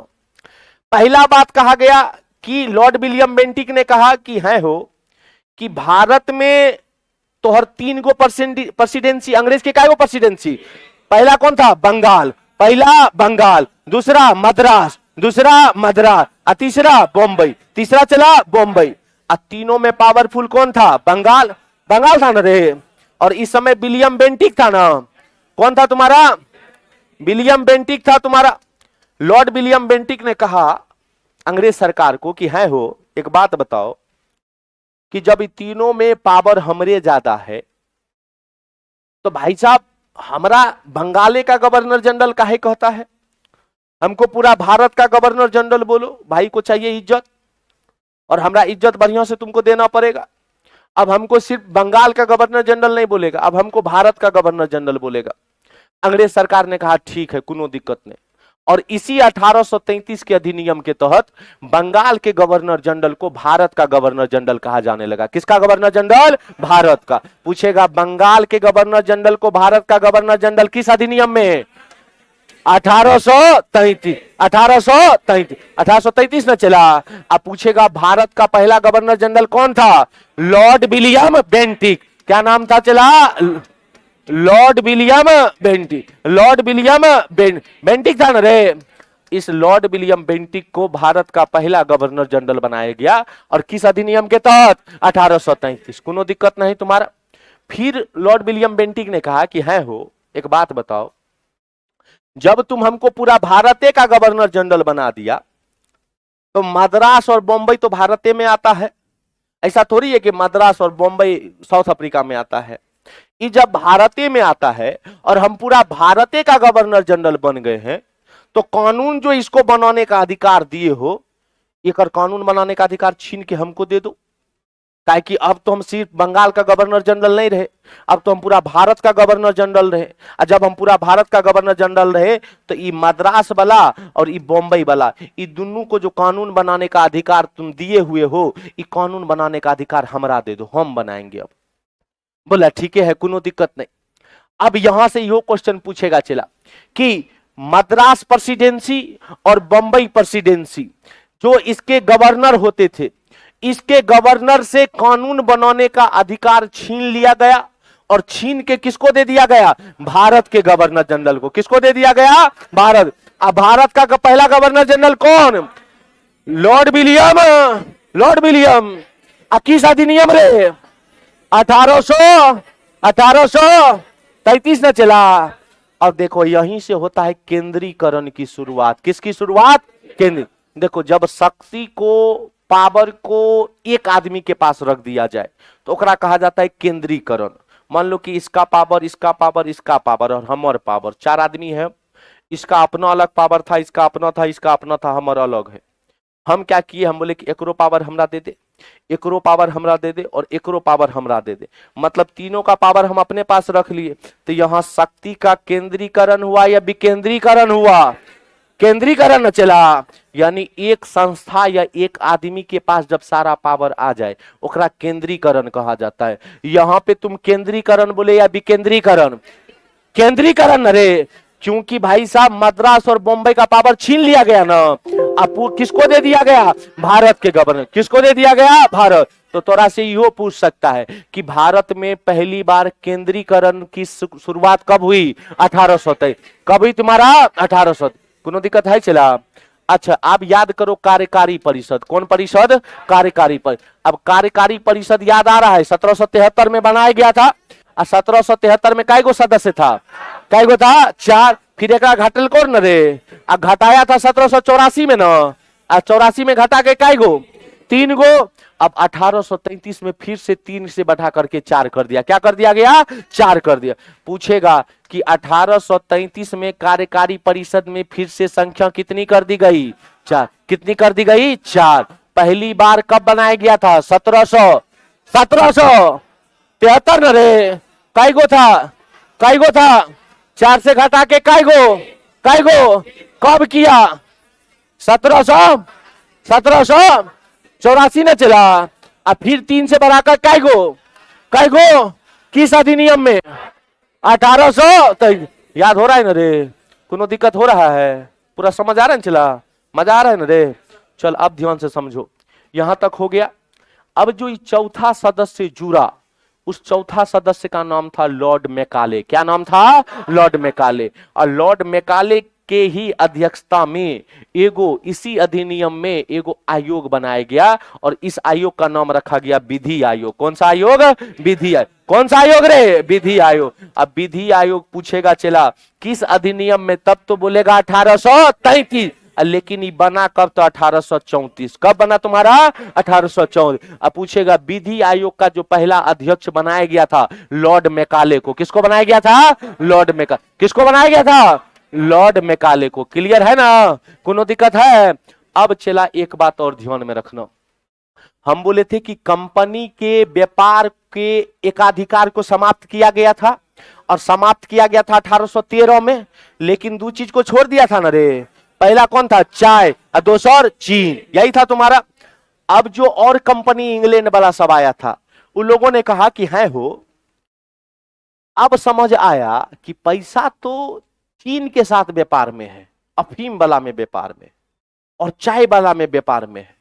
पहला बात कहा गया कि लॉर्ड विलियम बेंटिक ने कहा कि है हो कि भारत में तोहर 3 गो प्रेसिडेंसी, अंग्रेज के काय गो प्रेसिडेंसी, पहला कौन था, बंगाल, पहला बंगाल, दूसरा मद्रास, दूसरा मद्रास, तीसरा बॉम्बई, तीसरा चला बॉम्बई। तीनों में पावरफुल कौन था, बंगाल, बंगाल था ना रे। और इस समय विलियम बेंटिक था ना, कौन था तुम्हारा, विलियम बेंटिक था तुम्हारा। लॉर्ड विलियम बेंटिक ने कहा अंग्रेज सरकार को कि है हो एक बात बताओ कि जब तीनों में पावर हमरे ज्यादा है, तो भाई साहब हमारा बंगाले का गवर्नर जनरल काहे कहता है, हमको पूरा भारत का गवर्नर जनरल बोलो। भाई को चाहिए इज्जत, और हमरा इज्जत बढ़िया से तुमको देना पड़ेगा। अब हमको सिर्फ बंगाल का गवर्नर जनरल नहीं बोलेगा, अब हमको भारत का गवर्नर जनरल बोलेगा। अंग्रेज सरकार ने कहा ठीक है, कोनो दिक्कत नहीं। और इसी 1833 के अधिनियम के तहत बंगाल के गवर्नर जनरल को भारत का गवर्नर जनरल कहा जाने लगा। किसका गवर्नर जनरल, भारत का। पूछेगा बंगाल के गवर्नर जनरल को भारत का गवर्नर जनरल किस अधिनियम में, 1833, 1833 न चला। अब पूछेगा भारत का पहला गवर्नर जनरल कौन था, लॉर्ड विलियम बेंटिक। क्या नाम था चला, Lord William Bentinck, Lord William Bentinck था ना रे। इस लॉर्ड विलियम बेंटिक को भारत का पहला गवर्नर जनरल बनाया गया, और किस अधिनियम के तहत, 1833। कोनो दिक्कत नहीं तुम्हारा। फिर लॉर्ड विलियम बेंटिक ने कहा कि है हो एक बात बताओ, जब तुम हमको पूरा भारत का गवर्नर जनरल बना दिया, तो मद्रास और बॉम्बई तो भारत में आता है, ऐसा थोड़ी है कि मद्रास और बॉम्बई साउथ अफ्रीका में आता है। ये जब भारत में आता है और हम पूरा भारत का गवर्नर जनरल बन गए हैं, तो कानून जो इसको बनाने का अधिकार दिए हो, एक कानून बनाने का अधिकार छीन के हमको दे दो। काहे कि अब तो हम सिर्फ बंगाल का गवर्नर जनरल नहीं रहे, अब तो हम पूरा भारत का गवर्नर जनरल रहे। और जब हम पूरा भारत का गवर्नर जनरल रहे, तो ये मद्रास वाला और ये बॉम्बई वाला, ये दोनों को जो कानून बनाने का अधिकार तुम दिए हुए हो, ये कानून बनाने का अधिकार हमरा दे दो, हम बनाएंगे। अब बोला ठीक है, कोनो दिक्कत नहीं। अब यहां से यो क्वेश्चन पूछेगा चला कि मद्रास प्रेसिडेंसी और बंबई प्रेसिडेंसी जो इसके गवर्नर होते थे, इसके गवर्नर से कानून बनाने का अधिकार छीन लिया गया, और छीन के किसको दे दिया गया, भारत के गवर्नर जनरल को। किसको दे दिया गया, भारत। अब भारत का पहला गवर्नर जनरल कौन, लॉर्ड विलियम, लॉर्ड विलियम। किस अधिनियम रे, 1833 न चला। और देखो यहीं से होता है केंद्रीकरण की शुरुआत। किसकी शुरुआत, केंद्र। देखो जब शक्ति को, पावर को एक आदमी के पास रख दिया जाए, तो ओकरा कहा जाता है केंद्रीकरण। मान लो कि इसका पावर, इसका पावर, इसका पावर और हमार पावर, 4 आदमी है। इसका अपना अलग पावर था, इसका अपना था, इसका अपना था, हमारा अलग है। हम क्या किए, हम बोले कि एकरो पावर हमरा दे दे, एकरो पावर हमरा दे दे, और एकरो पावर हमरा दे दे। मतलब तीनों का पावर हम अपने पास रख लिए। तो यहां शक्ति का केंद्रीकरण हुआ या विकेंद्रीकरण हुआ, केंद्रीकरण न चला। यानी एक संस्था या एक आदमी के पास जब सारा पावर आ जाए ओकरा केंद्रीकरण कहा जाता है। यहां पे तुम केंद्रीकरण बोले या विकेंद्रीकरण? केंद्रीकरण रे, क्योंकि भाई साहब मद्रास और बॉम्बे का पावर छीन लिया गया ना। अब किसको दे दिया गया? भारत के गवर्नर। किसको दे दिया गया? भारत। तो थोड़ा से यो पूछ सकता है कि भारत में पहली बार केंद्रीकरण की शुरुआत कब हुई? 1823। कब हुई तुम्हारा? 1800। कोनो दिक्कत है चला? अच्छा आप याद करो कार्यकारी परिषद। कौन परिषद? कार्यकारी परिषद। अब कार्यकारी परिषद याद आ रहा है 1773 में बनाया गया था। 1773 में काय गो सदस्य था? काय गो था? 4। फिर एक घटल कौन न रे? घटाया था 1784 में न। 84 में घटा के काय गो? 3 गो। अब 1833 में फिर से 3 से बढ़ा करके 4 कर दिया। क्या कर दिया गया? 4 कर दिया। पूछेगा कि 1833 में कार्यकारी परिषद में फिर से संख्या कितनी कर दी गई? 4। कितनी कर दी गई? 4। पहली बार कब बनाया गया था? 1773 न रे। काय गो था? काय गो था? 4 से घटा के काय गो? काय गो? कब किया? 1784 न चला। अब फिर 3 से बढ़ाकर काय गो? काय गो? किस अधिनियम में? 1800। तो याद हो रहा है ना रे? कोनो दिक्कत हो रहा है? पूरा समझ आ रहा है? चला मजा आ रहा है ना रे? चल अब ध्यान से समझो। यहां तक हो गया। अब जो चौथा सदस्य जुड़ा, उस चौथा सदस्य का नाम था लॉर्ड मैकाले। क्या नाम था? Lord Macaulay. और लॉर्ड मैकाले के ही अध्यक्षता में एगो इसी अधिनियम में एगो आयोग बनाया गया और इस आयोग का नाम रखा गया विधि आयोग। कौन सा आयोग? विधि आयोग। कौन सा आयोग रे? विधि आयोग। अब विधि आयोग पूछेगा चला किस अधिनियम में? तब तो बोलेगा 1833। लेकिन ये बना कब? तो 1834। कब बना तुम्हारा? 1834। अब पूछेगा विधि आयोग का जो पहला अध्यक्ष बनाया गया था लॉर्ड मैकाले को। किसको बनाया गया था? Lord Macaulay. किसको बनाया गया था? लॉर्ड मैकाले को। क्लियर है ना? कोनो दिक्कत है? अब चला एक बात और ध्यान में रखना। हम बोले थे कि कंपनी के व्यापार के एकाधिकार को समाप्त किया गया था और समाप्त किया गया था 1813 में। लेकिन 2 चीज को छोड़ दिया था ना रे। पहला कौन था? चाय और दूसरा चीन। यही था तुम्हारा। अब जो और कंपनी इंग्लैंड वाला सब आया था उन लोगों ने कहा कि है हो, अब समझ आया कि पैसा तो चीन के साथ व्यापार में है, अफीम वाला में व्यापार में और चाय वाला में व्यापार में है,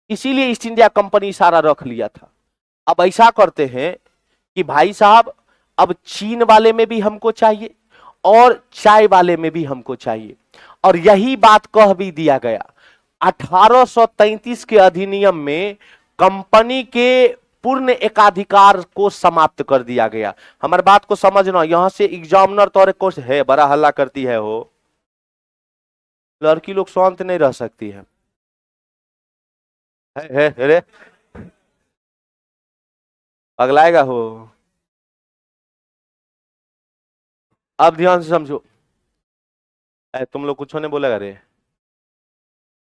इसीलिए ईस्ट इंडिया कंपनी सारा रख लिया था। अब ऐसा करते हैं कि भाई साहब अब चीन वाले में भी हमको चाहिए और चाय वाले में भी हमको चाहिए। और यही बात कह भी दिया गया 1833 के अधिनियम में। कंपनी के पूर्ण एकाधिकार को समाप्त कर दिया गया। हमारी बात को समझना। यहां से एग्जामिनर तो कोर्स है, बड़ा हल्ला करती है हो, लड़की लोग शांत नहीं रह सकती है। अरे अगलाएगा हो। अब ध्यान से समझो। तुम लोग कुछ नहीं बोलेगा रे,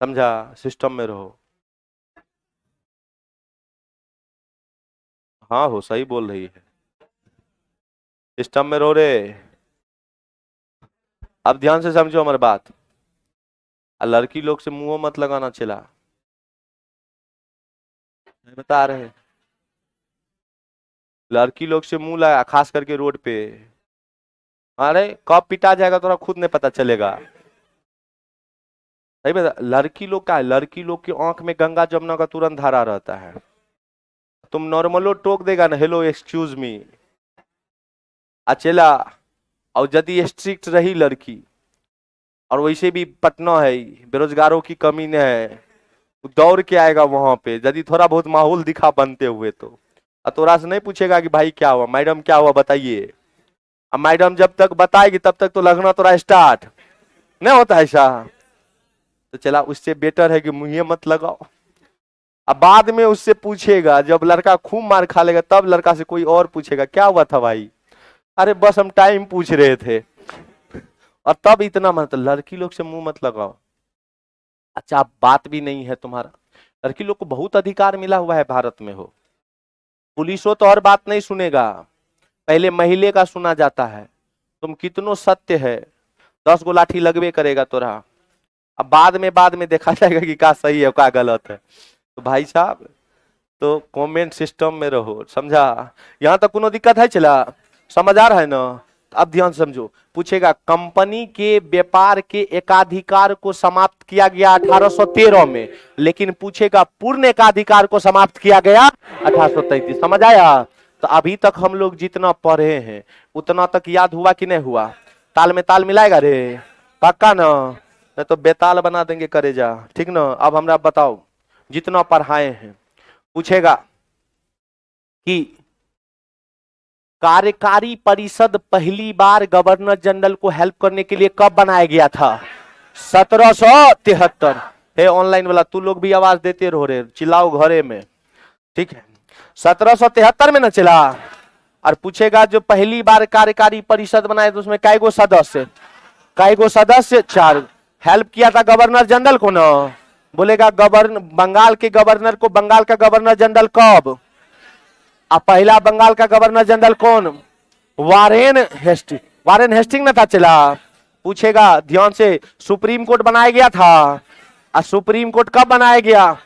समझा? सिस्टम में रहो। हाँ हो, सही बोल रही है, सिस्टम में रहो रे। अब ध्यान से समझो हमारी बात। लड़की लोग से मुंह मत लगाना चला, बता रहे। लड़की लोग से मुंह लगा, खास करके रोड पे। अरे कब पिटा जाएगा तोरा खुद नहीं पता चलेगा। सही बता। लड़की लोग का है, लड़की लोग की आंख में गंगा जमुना का तुरंत धारा रहता है। तुम नॉर्मलो टोक देगा ना, हेलो एक्सक्यूज मी, अचेला। और यदि स्ट्रिक्ट रही लड़की, और वैसे भी पटना है, बेरोजगारों की कमी नहीं है, दौड़ के आएगा वहां पे। यदि थोड़ा बहुत माहौल दिखा बनते हुए तो तोरा से नहीं पूछेगा कि भाई क्या हुआ, मैडम क्या हुआ बताइए। अब मैडम जब तक बताएगी तब तक तो लगना थोड़ा स्टार्ट नहीं होता है ऐसा। तो चला, उससे बेटर है कि मुंह मत लगाओ। अब बाद में उससे पूछेगा, जब लड़का खूब मार खा लेगा तब लड़का से कोई और पूछेगा क्या हुआ था भाई, अरे बस हम टाइम पूछ रहे थे। और तब इतना मत, लड़की लोग से मुंह मत लगाओ। अच्छा बात भी नहीं है तुम्हारा, लड़की लोग को बहुत अधिकार मिला हुआ है भारत में हो। पुलिसों तो हर बात नहीं सुनेगा, पहले महिले का सुना जाता है। तुम कितनो सत्य है, 10 गो लाठी लगवे करेगा तोरा। अब बाद में देखा जाएगा कि क्या सही है क्या गलत है। तो भाई साहब तो कमेंट सिस्टम में रहो, समझा? यहाँ तक कोनो दिक्कत है? चला समझ आ रहा है ना? अब ध्यान से समझो। पूछेगा कंपनी के व्यापार के एकाधिकार को समाप्त किया गया 1813 में, लेकिन पूछेगा पूर्ण एकाधिकार को समाप्त किया गया 1833। समझ आया? तो अभी तक हम लोग जितना पढ़े हैं उतना तक याद हुआ कि नहीं हुआ? ताल में ताल मिलाएगा रे? पक्का ना? नहीं तो बेताल बना देंगे करेजा, ठीक ना? अब हमरा बताओ जितना पढ़ाए हैं। पूछेगा कि कार्यकारी परिषद पहली बार गवर्नर जनरल को हेल्प करने के लिए कब बनाया गया था? 1773। हे ऑनलाइन वाला तू लोग भी आवाज देते रहो रे, चिल्लाओ घरे में, ठीक है? 1773 में ना चला। और पूछेगा जो पहली बार कार्यकारी परिषद बनाए तो उसमें कै गो सदस्य? 4। हेल्प किया था गवर्नर जनरल को ना? बोलेगा बंगाल के गवर्नर को बंगाल का गवर्नर जनरल कब? अब पहला बंगाल का गवर्नर जनरल कौन? Warren Hasting. वारेन हेस्टिंग ना था चला। पूछेगा ध्यान से, सुप्रीम कोर्ट बनाया गया था, और सुप्रीम कोर्ट कब बनाया गया?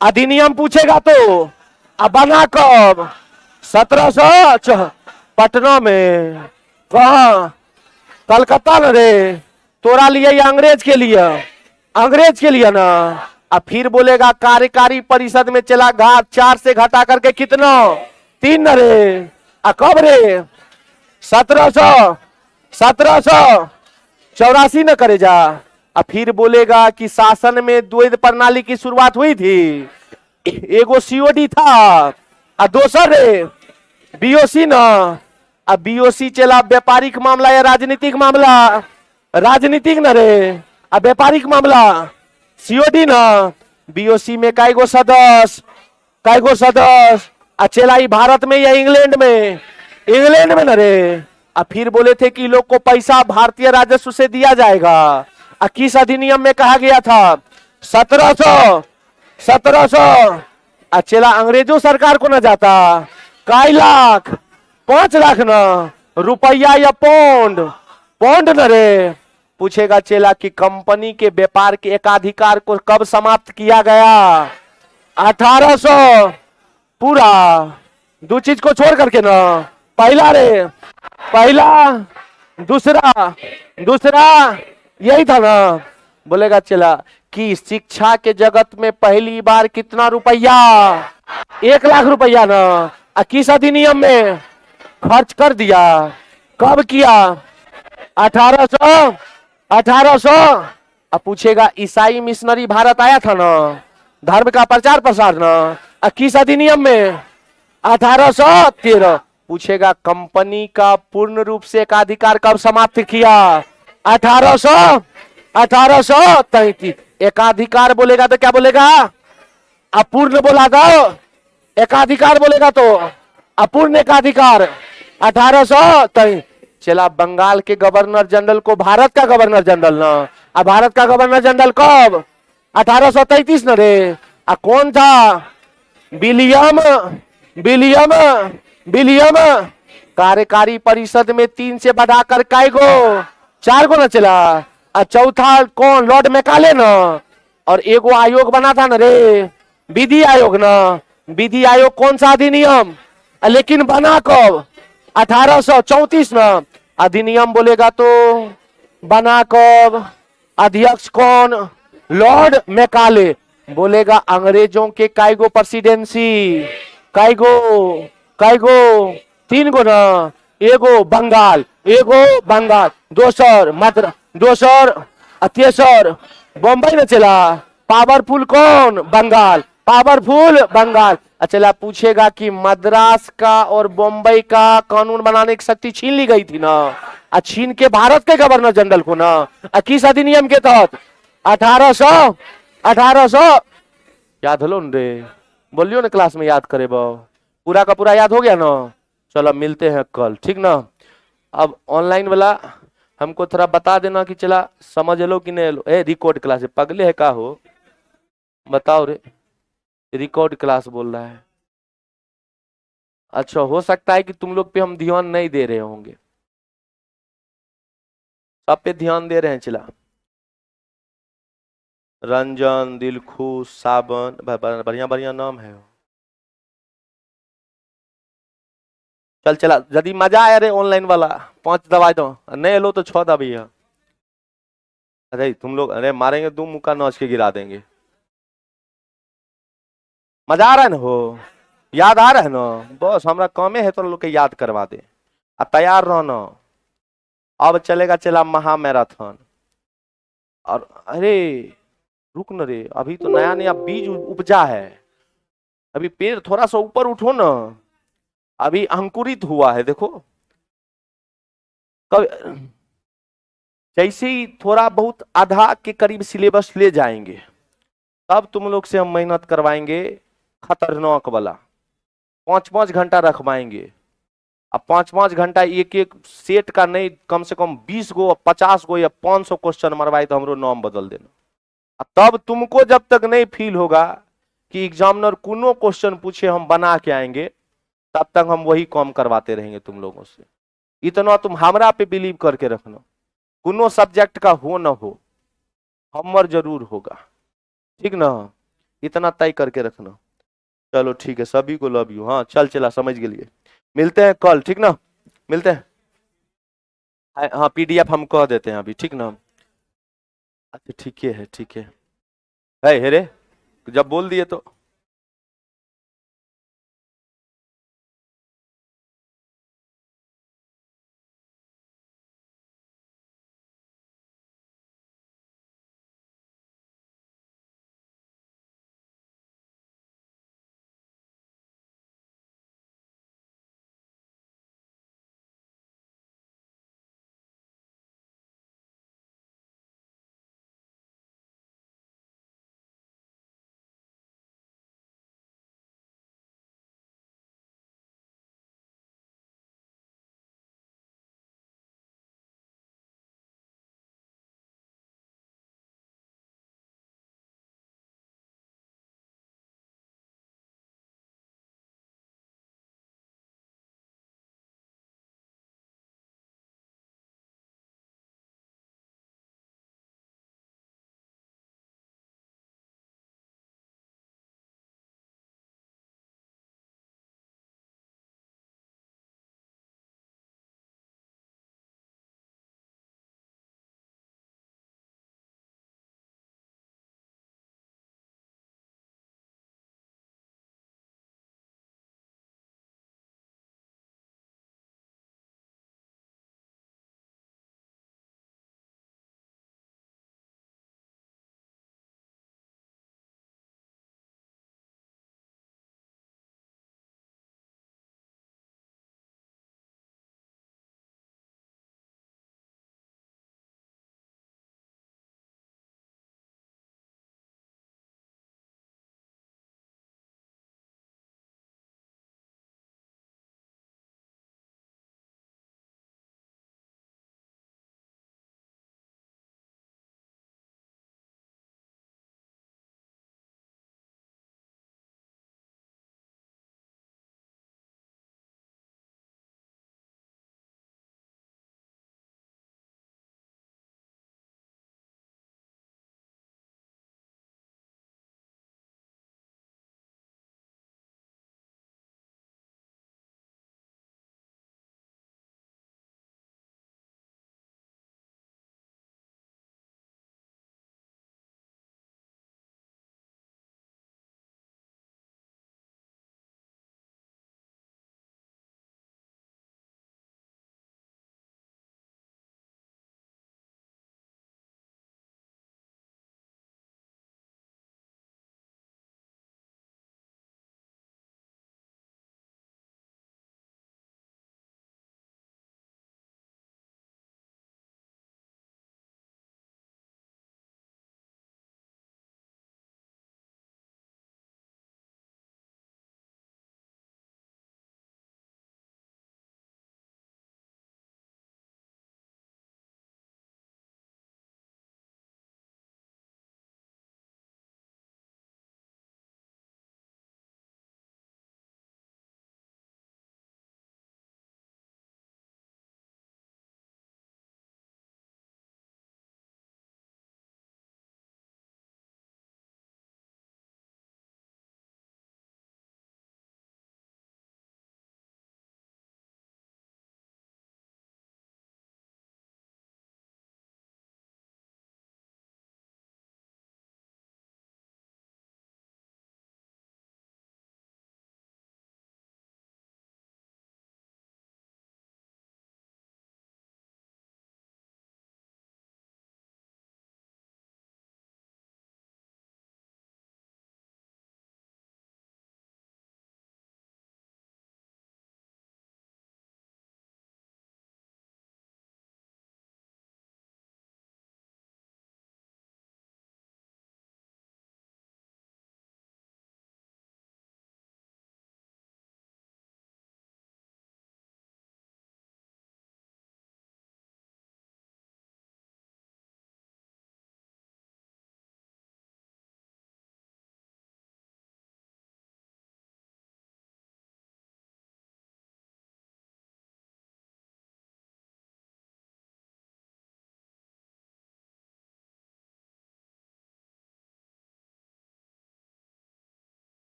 अधिनियम पूछेगा तो अब बना कब? 1700 पटना में। कहा? कलकत्ता में रे। तोरा लिए या अंग्रेज के लिए? अंग्रेज के लिए ना। अब फिर बोलेगा कार्यकारी परिषद में चला 4 से घटा करके कितना? 3 न रे। कब रे? 1784 न करे जा। अब फिर बोलेगा कि शासन में द्वैध प्रणाली की शुरुआत हुई थी। एगो सीओडी था और दूसर रे बीओसी ना। अब बीओसी चला व्यापारिक मामला या राजनीतिक मामला? राजनीतिक न रे। अब व्यापारिक मामला सीओडी ना। बीओसी में कै गो सदस्य? चला भारत में या इंग्लैंड में? इंग्लैंड में न रे। अब फिर बोले थे कि लोग को पैसा भारतीय राजस्व से दिया जाएगा। किस अधिनियम में कहा गया था? 1700। चला अंग्रेजों सरकार को न जाता? कै लाख? 5 लाख ना। रुपया या पौंड? पौंड न रे। पूछेगा चेला कि कंपनी के व्यापार के एकाधिकार को कब समाप्त किया गया? 1800। पूरा 2 चीज को छोड़ करके ना। पहला रे, पहला, दूसरा यही था ना। बोलेगा चला कि शिक्षा के जगत में पहली बार कितना रुपया? 1 लाख रुपया ना। किस अधिनियम में खर्च कर दिया? कब किया? 1800। अब पूछेगा ईसाई मिशनरी भारत आया था ना, धर्म का प्रचार प्रसार ना, किस अधिनियम में? 1813। पूछेगा कंपनी का पूर्ण रूप से एकाधिकार कब समाप्त किया? 1833। एकाधिकार बोलेगा तो क्या बोलेगा? अपूर्ण बोला था। एकाधिकार बोलेगा तो अपूर्ण एकाधिकार। 1833। चला बंगाल के गवर्नर जनरल को भारत का गवर्नर जनरल ना। अब भारत का गवर्नर जनरल कब? 1833 न रे। कौन था? विलियम। कार्यकारी परिषद में 3 से बढ़ाकर कै गो? 4 गो न चला। चौथा कौन? लॉर्ड मैकाले ना। और एगो आयोग बना था न रे, विधि आयोग ना। विधि आयोग कौन सा अधिनियम? लेकिन बना कब? 1834 ना। अधिनियम बोलेगा तो बना कब? अध्यक्ष कौन? Lord Macaulay. बोलेगा अंग्रेजों के कै गो प्रेसिडेंसी? कै गो? 3 गो ना। एगो बंगाल, दोसर मद्रास, दोसर तेसर बम्बई में चला। पावरफुल कौन? बंगाल। पावरफुल बंगाल। चला पूछेगा कि मद्रास का और बम्बई का कानून बनाने की शक्ति छीन ली गई थी ना। छीन के भारत के गवर्नर जनरल को ना। किस अधिनियम के तहत? 1800। याद हलो न रे? बोलियो ना क्लास में याद करे बो। पूरा का पूरा याद हो गया ना? चलो मिलते हैं कल, ठीक ना? अब ऑनलाइन वाला हमको थोड़ा बता देना कि चला समझ लो कि नहीं लो। रिकॉर्ड क्लास है, पगले है का हो? बताओ रे। रिकॉर्ड क्लास बोल रहा है। अच्छा हो सकता है कि तुम लोग पे हम ध्यान नहीं दे रहे होंगे, सब पे ध्यान दे रहे हैं। चला रंजन, दिलखुश, सावन, बढ़िया बढ़िया नाम है। चल चला, यदि मजा आया रे ऑनलाइन वाला 5 दबा दो, नहीं लो तो 6 दबिया। अरे तुम लोग, अरे मारेंगे 2 मुक्का नौच के गिरा देंगे। मजा आ रहा है ना? हो याद आ रहा है ना? बस हमरा कामे है तो लोग के याद करवा दे। आ तैयार रहना, अब चलेगा चला महा मैराथन। और अरे रुक न रे, अभी तो नया नया बीज उपजा है, अभी पेड़ थोड़ा सा ऊपर उठो ना, अभी अंकुरित हुआ है देखो। कब जैसे ही थोड़ा बहुत आधा के करीब सिलेबस ले जाएंगे, तब तुम लोग से हम मेहनत करवाएंगे खतरनाक वाला। 5-5 घंटा रखवाएंगे। अब 5-5 घंटा एक एक सेट का नहीं, कम से कम 20 गो 50 गो या 500 क्वेश्चन मरवाए तो हमरो नाम बदल देना। तब तुमको जब तक नहीं फील होगा कि एग्जामिनर कोनो क्वेश्चन पूछे हम बना के आएंगे, तब तक हम वही काम करवाते रहेंगे तुम लोगों से। इतना तुम हमरा पे बिलीव करके रखना, कोनो सब्जेक्ट का हो ना हो, हमर जरूर होगा, ठीक ना? इतना तय करके रखना। चलो ठीक है, सभी को लव यू। हाँ चल चला, समझ के लिए मिलते हैं कल, ठीक ना? मिलते हैं। हाँ पीडीएफ हम कह देते हैं अभी, ठीक ना? अच्छा ठीक है, ठीक है। हे रे, जब बोल दिए तो